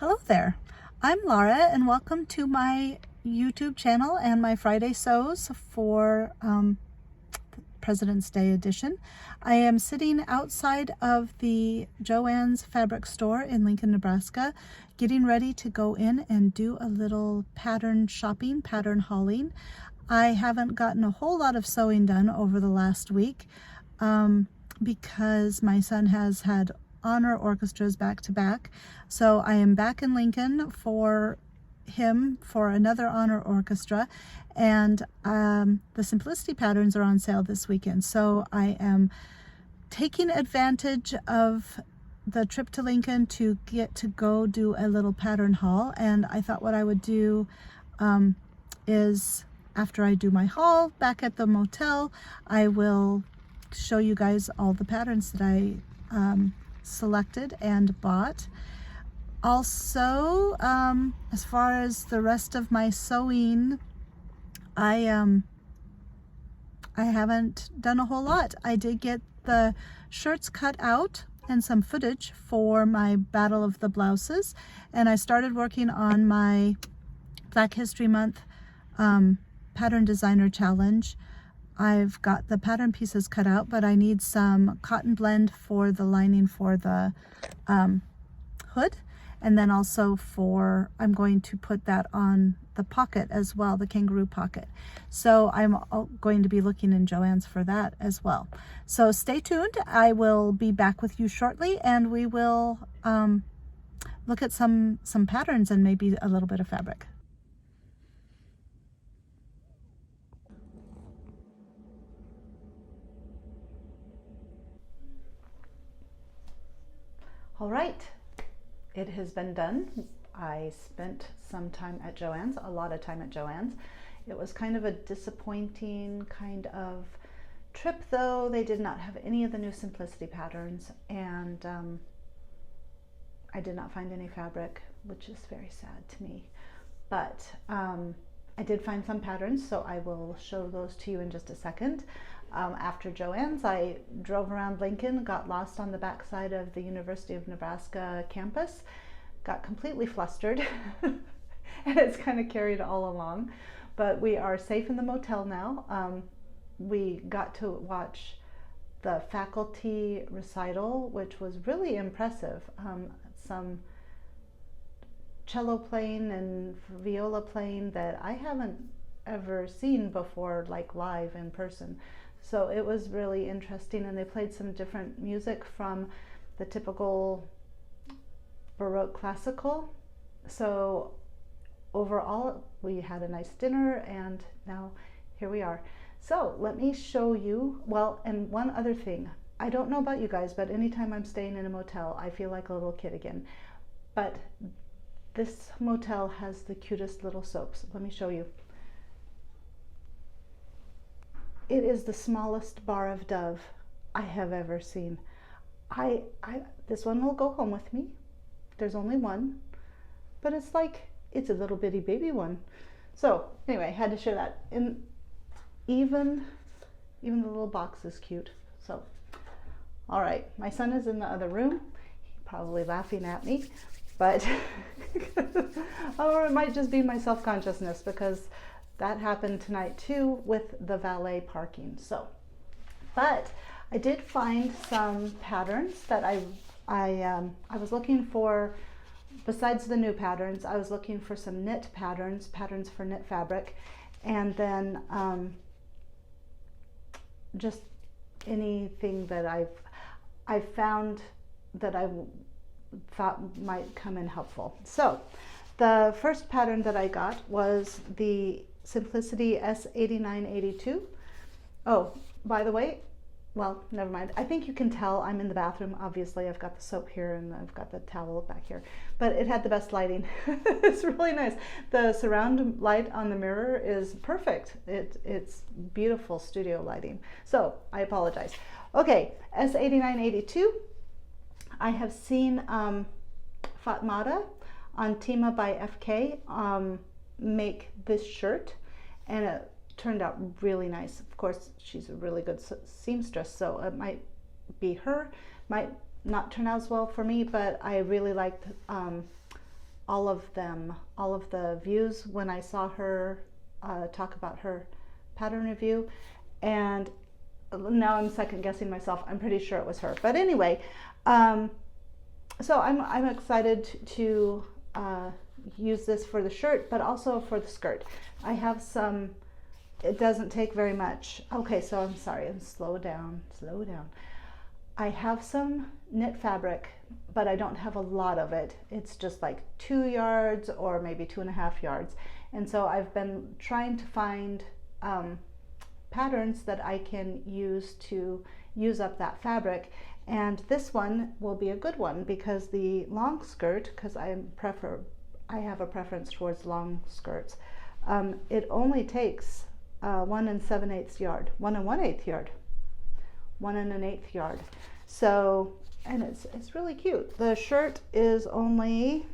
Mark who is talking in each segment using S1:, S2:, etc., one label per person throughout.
S1: Hello there, I'm Laura and welcome to my YouTube channel and my Friday sews for President's Day edition. I am sitting outside of the Joann's fabric store in Lincoln, Nebraska, getting ready to go in and do a little pattern shopping, pattern hauling. I haven't gotten a whole lot of sewing done over the last week because my son has had honor orchestras back to back. So I am back in Lincoln for him for another honor orchestra, and the Simplicity patterns are on sale this weekend. So I am taking advantage of the trip to Lincoln to get to go do a little pattern haul. And I thought what I would do is after I do my haul back at the motel, I will show you guys all the patterns that I selected and bought. Also, as far as the rest of my sewing, I haven't done a whole lot. I did get the shirts cut out and some footage for my Battle of the Blouses, and I started working on my Black History Month Pattern Designer Challenge. I've got the pattern pieces cut out, but I need some cotton blend for the lining for the hood, and then also I'm going to put that on the pocket as well, the kangaroo pocket. So I'm going to be looking in Joann's for that as well. So stay tuned. I will be back with you shortly, and we will look at some patterns and maybe a little bit of fabric. All right, it has been done. I spent some time at Joann's, a lot of time at Joann's. It was kind of a disappointing kind of trip though. They did not have any of the new Simplicity patterns, and I did not find any fabric, which is very sad to me. But I did find some patterns, so I will show those to you in just a second. After Joann's, I drove around Lincoln, got lost on the backside of the University of Nebraska campus, got completely flustered, and it's kind of carried all along. But we are safe in the motel now. We got to watch the faculty recital, which was really impressive. Some cello playing and viola playing that I haven't ever seen before, like live in person. So it was really interesting, and they played some different music from the typical Baroque classical. So overall, we had a nice dinner, and now here we are. So let me show you, well, and one other thing. I don't know about you guys, but anytime I'm staying in a motel, I feel like a little kid again. But this motel has the cutest little soaps. Let me show you. It is the smallest bar of Dove I have ever seen. This one will go home with me. There's only one, but it's a little bitty baby one. So anyway, I had to share that. And even the little box is cute. So, all right, my son is in the other room. He's probably laughing at me, but or it might just be my self-consciousness, because that happened tonight too with the valet parking. So, but I did find some patterns that I was looking for. Besides the new patterns, I was looking for some knit patterns for knit fabric, and then just anything that I've found that I thought might come in helpful. So the first pattern that I got was the Simplicity S8982. Oh, by the way, well, never mind. I think you can tell I'm in the bathroom. Obviously, I've got the soap here and I've got the towel back here, but it had the best lighting. It's really nice. The surround light on the mirror is perfect. It's beautiful studio lighting. So I apologize. Okay, S8982. I have seen Fatmata on Tima by FK make this shirt, and it turned out really nice. Of course, she's a really good seamstress, so it might be her. Might not turn out as well for me, but I really liked all of them, all of the views when I saw her talk about her pattern review, and now I'm second guessing myself. I'm pretty sure it was her, but anyway, so I'm excited to use this for the shirt, but also for the skirt. I have some. It doesn't take very much. Okay, so I'm sorry. Slow down. I have some knit fabric, but I don't have a lot of it. It's just like 2 yards or maybe 2.5 yards. And so I've been trying to find patterns that I can use to use up that fabric. And this one will be a good one because the long skirt, because I have a preference towards long skirts, it only takes 1 7/8 yard, 1 1/8 yard, 1 1/8 yard. So, and it's really cute. The shirt is only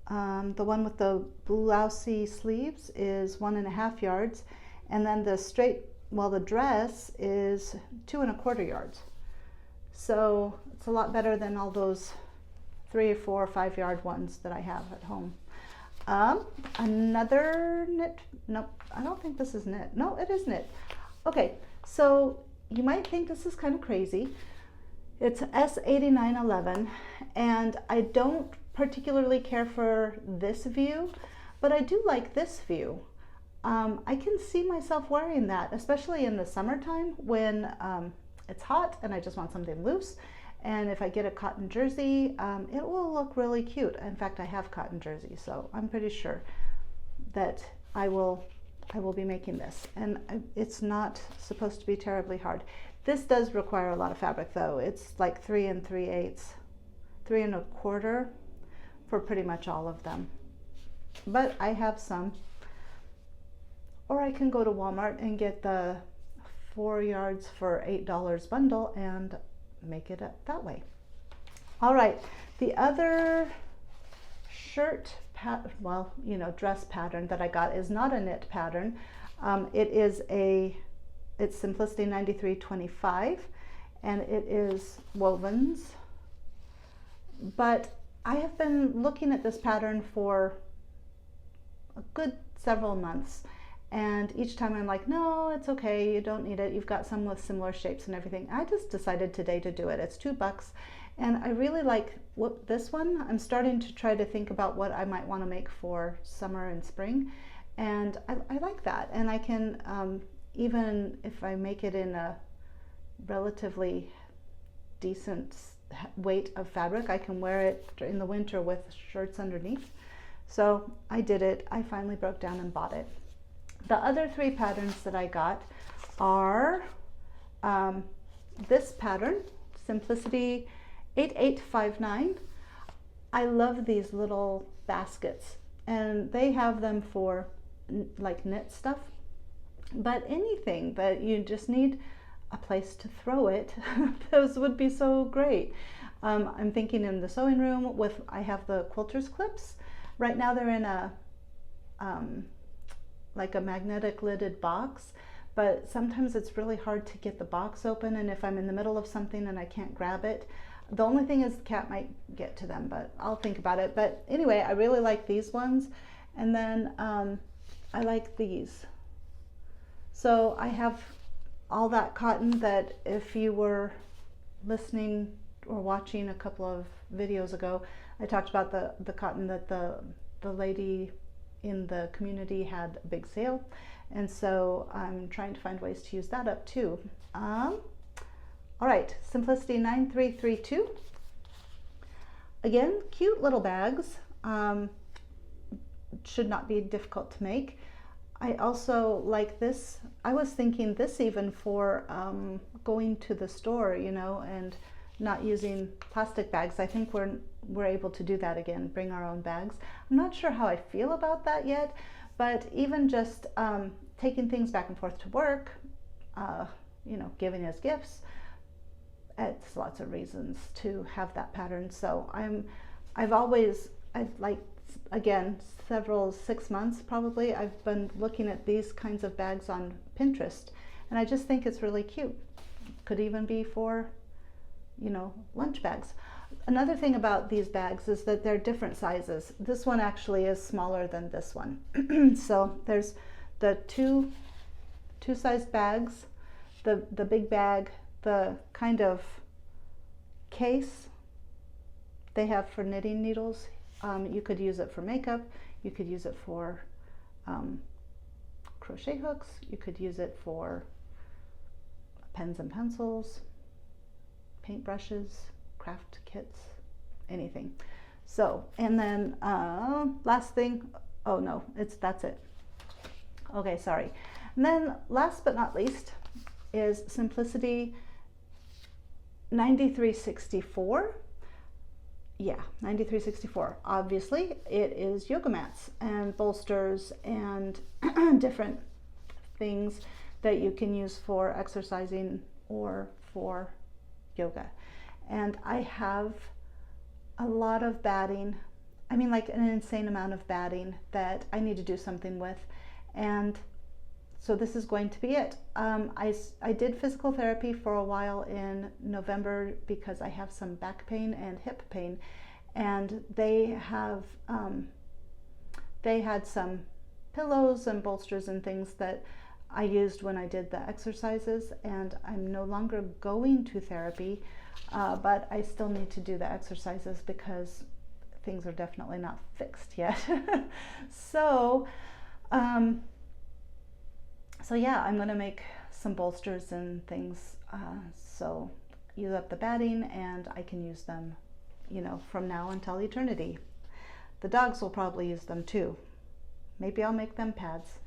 S1: the one with the blousey sleeves is 1.5 yards, and then the the dress is 2 1/4 yards. So it's a lot better than all those 3 or 4 or 5 yard ones that I have at home. Another knit, nope, I don't think this is knit. No, it is knit. Okay, so you might think this is kind of crazy. It's S8911, and I don't particularly care for this view, but I do like this view. I can see myself wearing that, especially in the summertime when it's hot and I just want something loose. And if I get a cotton jersey, it will look really cute. In fact, I have cotton jerseys, so I'm pretty sure that I will be making this. And it's not supposed to be terribly hard. This does require a lot of fabric though. It's like 3 3/8, 3 1/4 for pretty much all of them. But I have some. Or I can go to Walmart and get the 4 yards for $8 bundle and make it that way. All right, the other shirt dress pattern that I got is not a knit pattern. It's Simplicity 9325, and it is wovens. But I have been looking at this pattern for a good several months. And each time I'm like, no, it's okay, you don't need it. You've got some with similar shapes and everything. I just decided today to do it. It's $2. And I really like this one. I'm starting to try to think about what I might want to make for summer and spring. And I like that. And I can, even if I make it in a relatively decent weight of fabric, I can wear it in the winter with shirts underneath. So I did it. I finally broke down and bought it. The other 3 patterns that I got are this pattern, Simplicity 8859. I love these little baskets, and they have them for like knit stuff, but anything that you just need a place to throw it, those would be so great. I'm thinking in the sewing room I have the quilter's clips. Right now they're in a like a magnetic lidded box, but sometimes it's really hard to get the box open, and if I'm in the middle of something and I can't grab it, the only thing is the cat might get to them, but I'll think about it. But anyway, I really like these ones, and then I like these. So I have all that cotton that, if you were listening or watching a couple of videos ago, I talked about the cotton that the lady in the community had a big sale, and so I'm trying to find ways to use that up too. All right, Simplicity 9332. Again, cute little bags. Should not be difficult to make. I also like this. I was thinking this even for going to the store, and not using plastic bags. I think we're able to do that again, bring our own bags. I'm not sure how I feel about that yet, but even just taking things back and forth to work, giving as gifts, it's lots of reasons to have that pattern. So I've like, again, several 6 months probably, I've been looking at these kinds of bags on Pinterest, and I just think it's really cute. Could even be for lunch bags. Another thing about these bags is that they're different sizes. This one actually is smaller than this one. So there's the two-sized bags, the big bag, the kind of case they have for knitting needles. You could use it for makeup, you could use it for crochet hooks, you could use it for pens and pencils, paintbrushes, craft kits, anything. So, and then last thing, oh no, that's it. Okay, sorry. And then last but not least is Simplicity 9364. Yeah, 9364. Obviously, it is yoga mats and bolsters and different things that you can use for exercising or for yoga. And I have a lot of batting. I mean, like an insane amount of batting that I need to do something with. And so this is going to be it. I did physical therapy for a while in November because I have some back pain and hip pain, and they had some pillows and bolsters and things that I used when I did the exercises, and I'm no longer going to therapy, but I still need to do the exercises because things are definitely not fixed yet. So yeah, I'm gonna make some bolsters and things, so use up the batting and I can use them, you know, from now until eternity. The dogs will probably use them too. Maybe I'll make them pads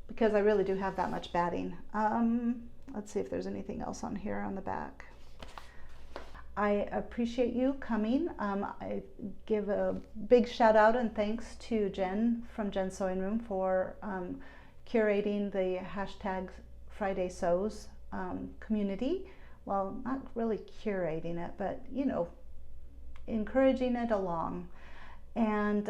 S1: because I really do have that much batting. Let's see if there's anything else on here on the back. I appreciate you coming. I give a big shout out and thanks to Jen from Jen's Sewing Room for curating the hashtag Friday Sews community. Well, not really curating it, but you know, encouraging it along. And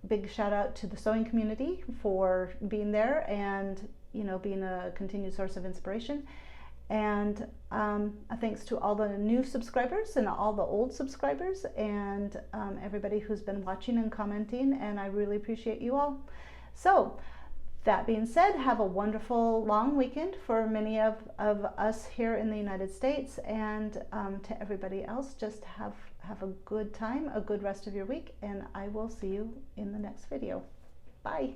S1: big shout out to the sewing community for being there and, you know, being a continued source of inspiration. And a thanks to all the new subscribers and all the old subscribers and everybody who's been watching and commenting, and I really appreciate you all. So that being said, have a wonderful long weekend for many of us here in the United States, and to everybody else, just have a good time, a good rest of your week, and I will see you in the next video. Bye.